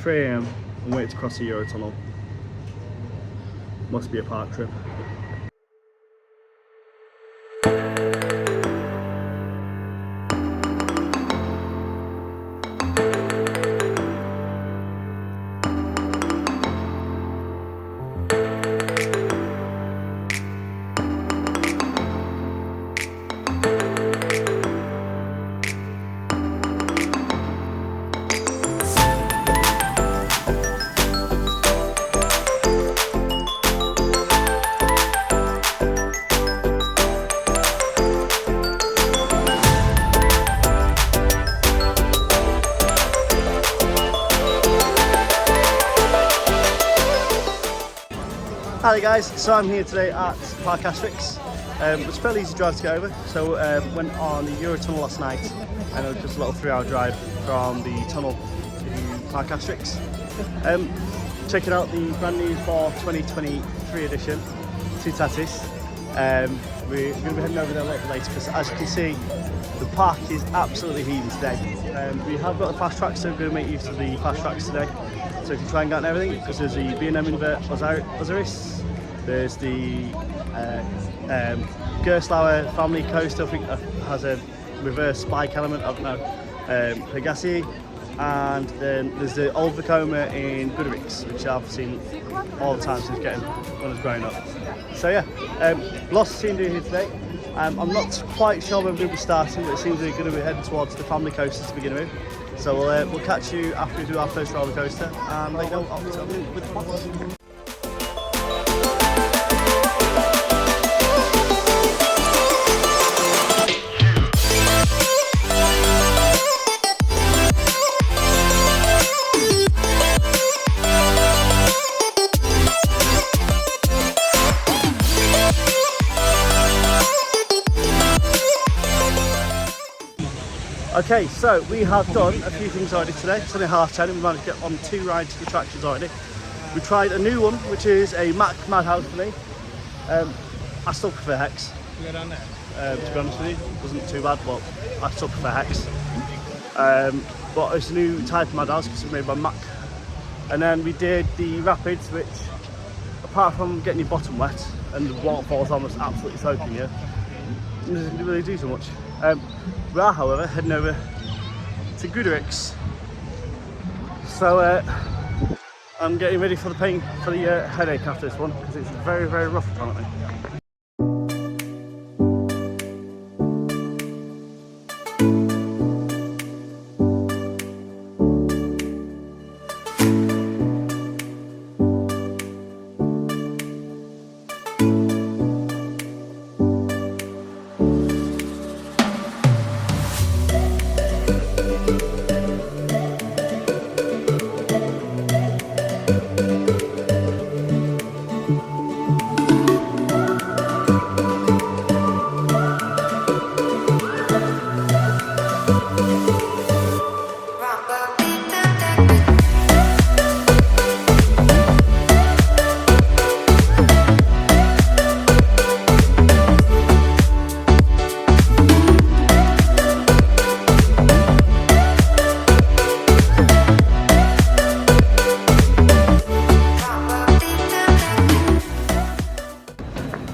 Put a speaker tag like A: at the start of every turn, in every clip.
A: 3 AM and waiting to cross the Eurotunnel. Must be a park trip. Hi there guys, so I'm here today at Parc Asterix. It's a fairly easy drive to get over, so went on the Eurotunnel last night and it was just a little 3-hour drive from the tunnel to Parc Asterix. Checking out the brand new for 2023 edition, Toutatis. We're going to be heading over there a little later because as you can see the park is absolutely heaving today. We have got the fast tracks, so we're going to make use of the fast tracks today. So if you try and get on everything, because there's the B&M Osiris, there's the Gerstlauer family coaster, I think has a reverse spike element, I don't know, Pegasi, and then there's the old Vekoma in Goodricks, which I've seen all the time since when I was growing up. So yeah, lots of scenery here today. I'm not quite sure when we're going to be starting, but it seems we're going to be heading towards the family coasters to begin with. So we'll catch you after we do our first roller coaster and let you know what's happening with the box. Okay, so we have done a few things already today. It's only 10:30 and we managed to get on 2 rides to attractions already. We tried a new one, which is a Mac Madhouse for me. I still prefer Hex. To be honest with you, it wasn't too bad, but I still prefer Hex. But it's a new type of Madhouse because it's made by Mac. And then we did the Rapids, which apart from getting your bottom wet and the waterfalls almost absolutely soaking you, it doesn't really do so much. We are, however, heading over to Goodricks. So I'm getting ready for the pain, for the headache after this one, because it's very, very rough apparently.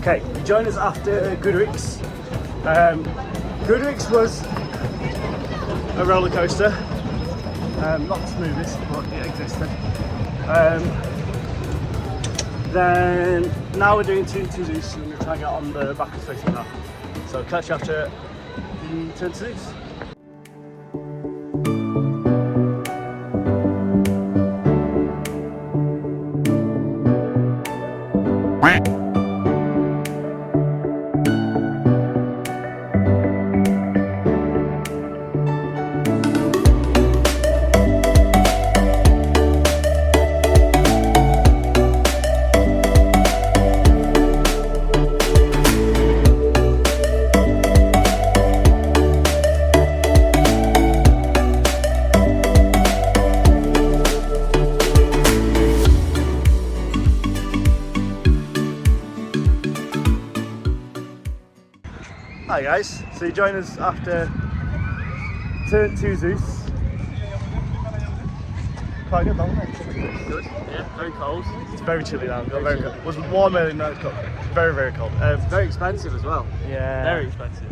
A: Okay, join us after Goodricks. Goodricks was a roller coaster, not the smoothest, but it existed. Then now we're doing Toutatis, and we're going to try and get on the back of the station now. So catch you after the Toutatis. Hi guys, so you join us after Turn 2 Zeus. quite good, wasn't it?
B: Good. Yeah, very cold.
A: It's very chilly now. Got very cold. It was warm earlier, now it's cold. Very, very cold.
B: It's very expensive as well.
A: Yeah.
B: Very expensive.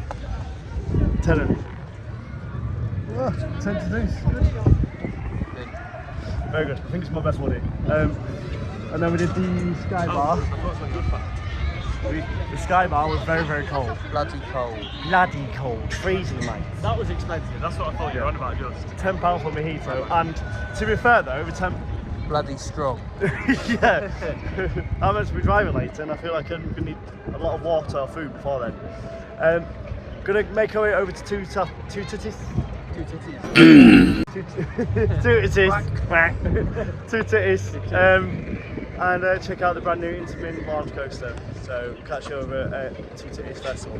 A: Tenant. Oh, Toutatis. Very good. I think it's my best one here. And then we did the sky bar. The sky bar was very, very cold.
B: Bloody cold.
A: Bloody cold. Freezing, mate.
B: That was expensive. That's what I thought you were on about just.
A: £10 for mojito. And to be fair though, over 10.
B: Bloody strong.
A: Yeah. I'm meant to be driving later and I feel like I'm going to need a lot of water or food before then. Gonna make our way over to Toutatis. Toutatis. And check out the brand new Intamin Multi-Launch Coaster. So catch you over at Toutatis Festival.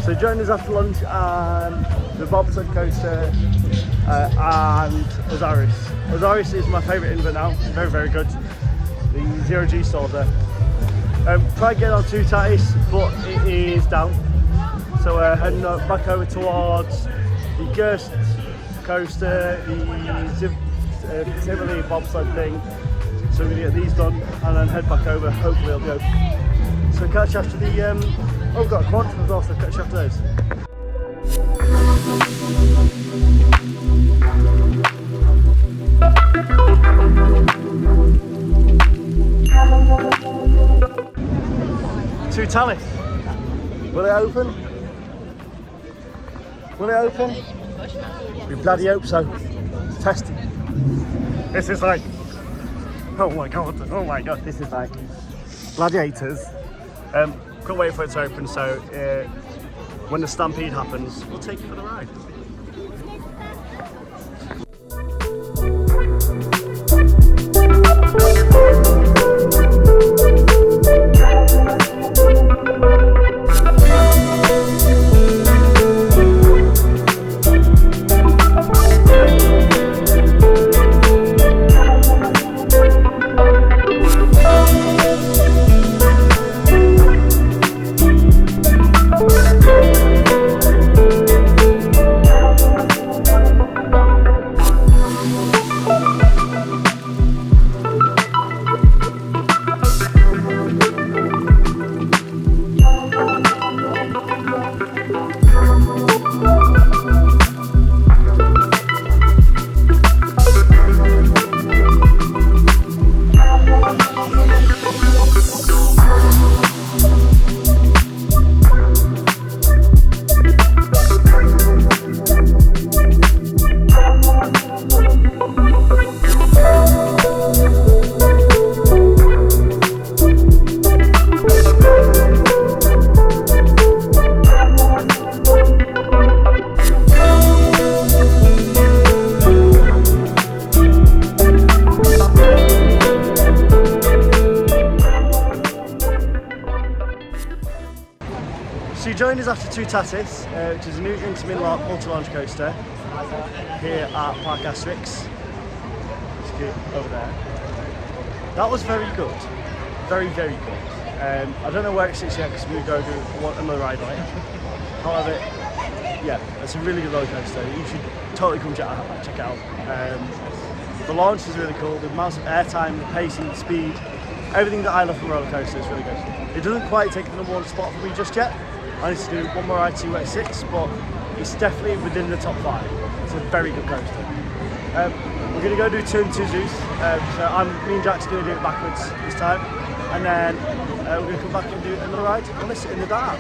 A: So join us after lunch and the bobsled coaster and Osiris. Osiris is my favourite invert now, very, very good. The 0G stores there. Try getting on Toutatis, but it is down. So we're heading back over towards the Ghost coaster, the Tivoli bobsled thing. So we're going to get these done and then head back over, hopefully it'll be open. So catch you after the, oh we've got a quad as well, so catch you after those. Toutatis. Will it open? Will it open? We bloody hope so. It's testing. This is like, oh my god, this is like gladiators. Couldn't wait for it to open, so when the stampede happens, we'll take you for the ride. So you joined us after Toutatis, which is a new Intamin Multi-Launch Coaster here at Parc Asterix. Over there. That was very good. Very, very good. I don't know where it sits yet because we're going to do another ride on it. However, yeah, it's a really good roller coaster. You should totally come check it out. The launch is really cool. The amount of airtime, the pacing, the speed, everything that I love from a roller coaster is really good. It doesn't quite take the number one spot for me just yet. I need to do one more ride to see where it sits, but it's definitely within the top 5. It's a very good coaster. We're going to go do 2 and 2 zoos. So me and Jack's going to do it backwards this time, and then we're going to come back and do another ride on this in the dark.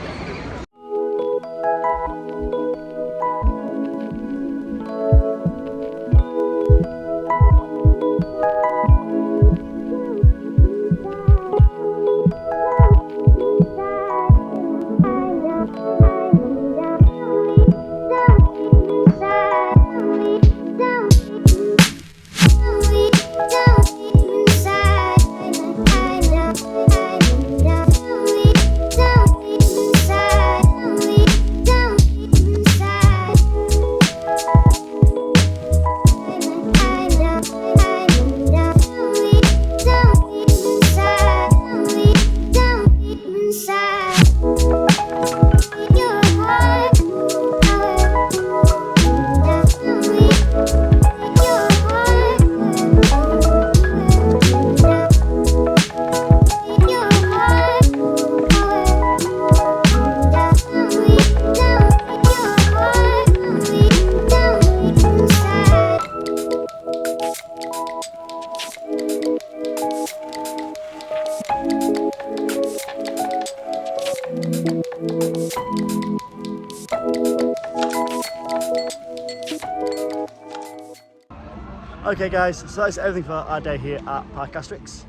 A: Okay guys, so that's everything for our day here at Parc Asterix.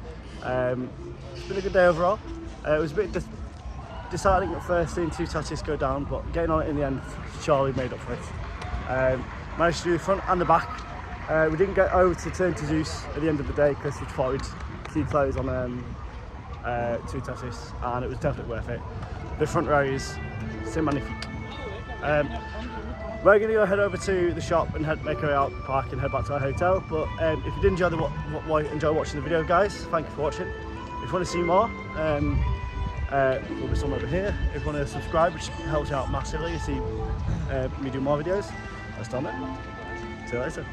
A: It's been a good day overall. It was a bit disheartening at first seeing Toutatis go down, but getting on it in the end, Charlie made up for it. Managed to do the front and the back. We didn't get over to turn to Zeus at the end of the day because we thought we'd see close on Toutatis, and it was definitely worth it. The front row is c'est magnifique. We're going to go head over to the shop and make our way out the park and head back to our hotel. But if you did enjoy watching the video, guys, thank you for watching. If you want to see more, there'll be some over here. If you want to subscribe, which helps you out massively, you see me do more videos. That's done it. See you later.